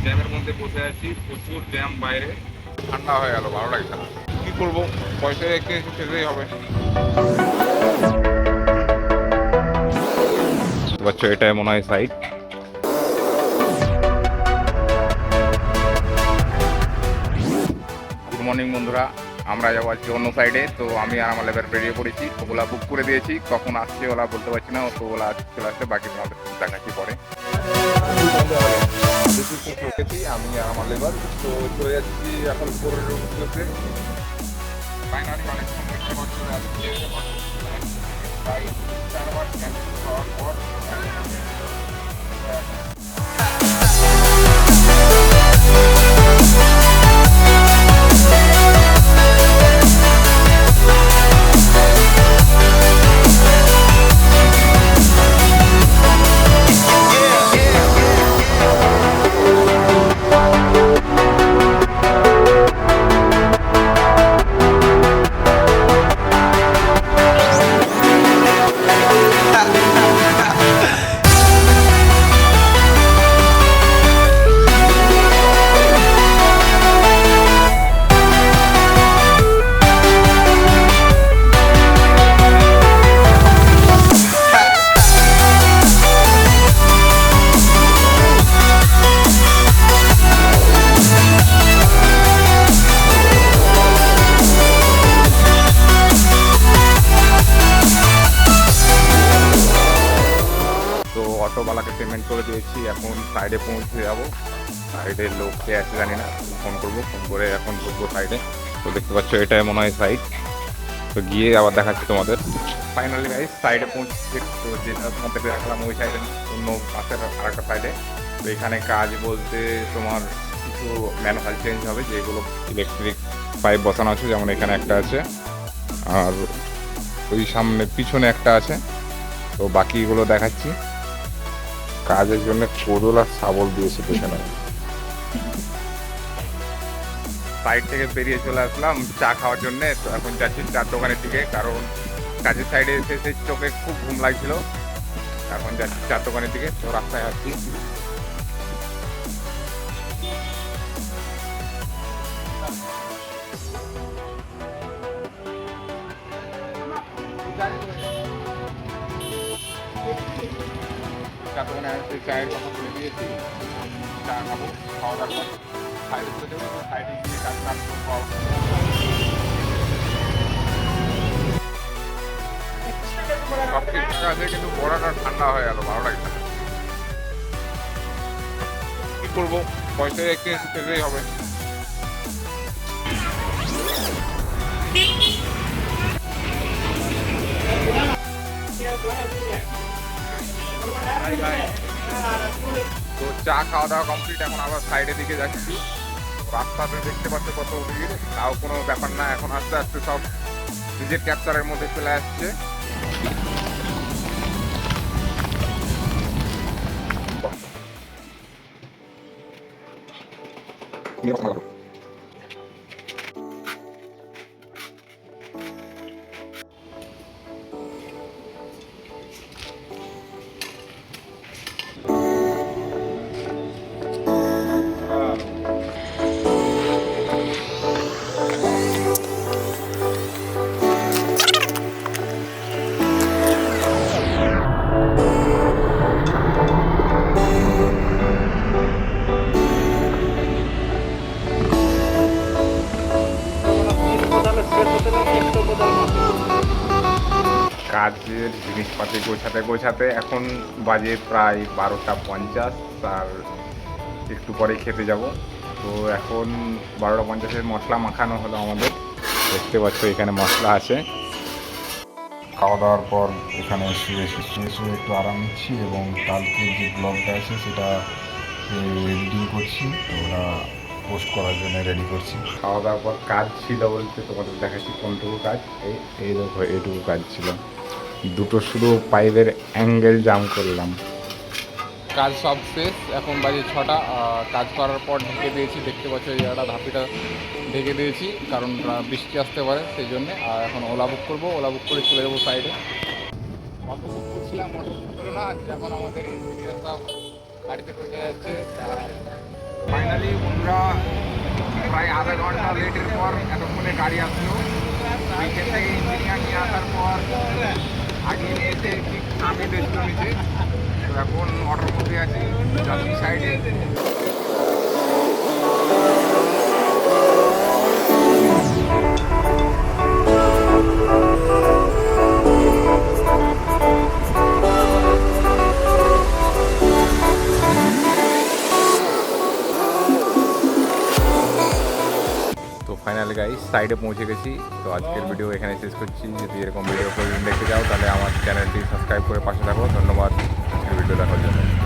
জ্যামের মধ্যে বসে আছি, প্রচুর জ্যাম বাইরে, ঠান্ডা হয়ে গেল, ভালো লাগছে না। কি করবো, পয়সা রেখে খেতেই হবে। বাচ্চা এটাই মনে হয় সাইড। গুড মর্নিং বন্ধুরা, আমরা যাবো আজকে অন্য সাইডে। তো আমি আর আমার লেবার বেরিয়ে পড়েছি। তো ওলা বুক করে দিয়েছি, কখন আসছে ওলা বলতে পারছি না। তো ওলা চলে আসছে, বাকি তোমাদের দেখাচ্ছি পরে। আমি আর আমার লেবার তো চলে যাচ্ছি এখন পরের রুমগুলোতে। ফাইনালি অনেকক্ষণ দেখতে পাচ্ছি আজকে প্রায় 4বার ক্যান্সেল হওয়ার পর অটোওয়ালাকে পেমেন্ট করে দিয়েছি। এখন সাইডে পৌঁছে যাবো। সাইডের লোককে আছে জানি না, ফোন করবো, ফোন করে এখন ঢুকবো সাইডে। তো দেখতে পাচ্ছ এটাই মনে হয় সাইড। তো গিয়ে আবার দেখাচ্ছি তোমাদের। ফাইনালি গাইস সাইডে পৌঁছে, তো যেটা তোমাদের দেখালাম ওই সাইডে না, অন্য পাশের আরেকটা সাইডে। তো এখানে কাজ বলতে তোমার কিছু ম্যানুয়াল চেঞ্জ হবে, যেগুলো ইলেকট্রিক পাইপ বসানো আছে, যেমন এখানে একটা আছে আর ওই সামনে পিছনে একটা আছে। তো বাকিগুলো দেখাচ্ছি। কাজের জন্য কোদল আর শাবল দিয়েছে পেছনে। সাইড থেকে বেরিয়ে চলে আসলাম চা খাওয়ার জন্য। তো এখন যাচ্ছি চার দোকানের দিকে, কারণ কাজের সাইডে এসে সেই চোখে খুব ঘুম লাগছিল। এখন যাচ্ছি চার দোকানের দিকে। তো রাস্তায় আসছি। চা দোকানে আসছি, চায়ের কথা বলে দিয়েছি, চা খাবো, খাওয়া দাওয়ার পর সাইডে চলে যাবো। সাইডে গিয়ে কাজ কাজ করবো। সব কিছু আছে, কিন্তু বড়াটা ঠান্ডা হয়ে গেল, ভালো লাগছে না। কি করবো, পয়সা রেখে খেতেই হবে। তো চা খাওয়া দাওয়া কমপ্লিট, এখন আবার সাইডের দিকে যাচ্ছি। রাস্তাতে দেখতে পাচ্ছ কত ভিড়, তাও কোনো ব্যাপার না। এখন আস্তে আস্তে সব নিজের ক্যাপচারের মধ্যে চলে আসছে। কাজের জিনিসপাতি গোছাতে গোছাতে এখন বাজে প্রায় 12টা 50। আর একটু পরে খেতে যাব। তো এখন 12টা 50-এর মশলা মাখানো হলো আমাদের। দেখতে পাচ্ছ এখানে মশলা আছে। খাওয়া দাওয়ার পর এখানে শুয়ে একটু আরাম নিচ্ছি, এবং কালকে যে ব্লগটা আছে সেটা এডিটিং করছি। তো ওরা পোস্ট করার জন্য রেডি করছি। খাওয়া দাওয়ার পর কাজ ছিল বলতে তোমাদের দেখাচ্ছি কোনটুকু কাজ। এই দেখো এইটুকু কাজ ছিল, দুটো শুধু পাইপের অ্যাঙ্গেল জাম করলাম। কাজ সব শেষ, এখন বাজে 6টা। কাজ করার পর ঢেকে দিয়েছি, দেখতে পাচ্ছ এই জায়গাটা ধাপিটা ঢেকে দিয়েছি, কারণ বৃষ্টি আসতে পারে সেই জন্যে। আর এখন ওলা বুক করবো, ওলা বুক করে চলে যাবো সাইডে। অটো বুক করছিলাম, অটো বুক করলো না। এখন আমাদের ইঞ্জিনিয়ার সব গাড়িতে পৌঁছে যাচ্ছে। ফাইনালি বন্ধুরা প্রায় আধা ঘন্টা লেটের পর এতক্ষণে গাড়ি আসলো। ওইখান থেকে ইঞ্জিনিয়ার নিয়ে আসার পর আগিয়ে নিয়েছে ঠিক সামনে ডেস্টিনেশনে। তো এখন অটোর মধ্যে আছি যাত্রী সাইডে। তো ফাইনাল গাইস সাইডে পৌঁছে গেছি। তো আজকের ভিডিও এখানে শেষ করছি। যদি এরকম ভিডিও প্রতিদিন দেখতে চাও তাহলে আমার চ্যানেলটি সাবস্ক্রাইব করে পাশে থাকো। ধন্যবাদ আজকের ভিডিও দেখার জন্য।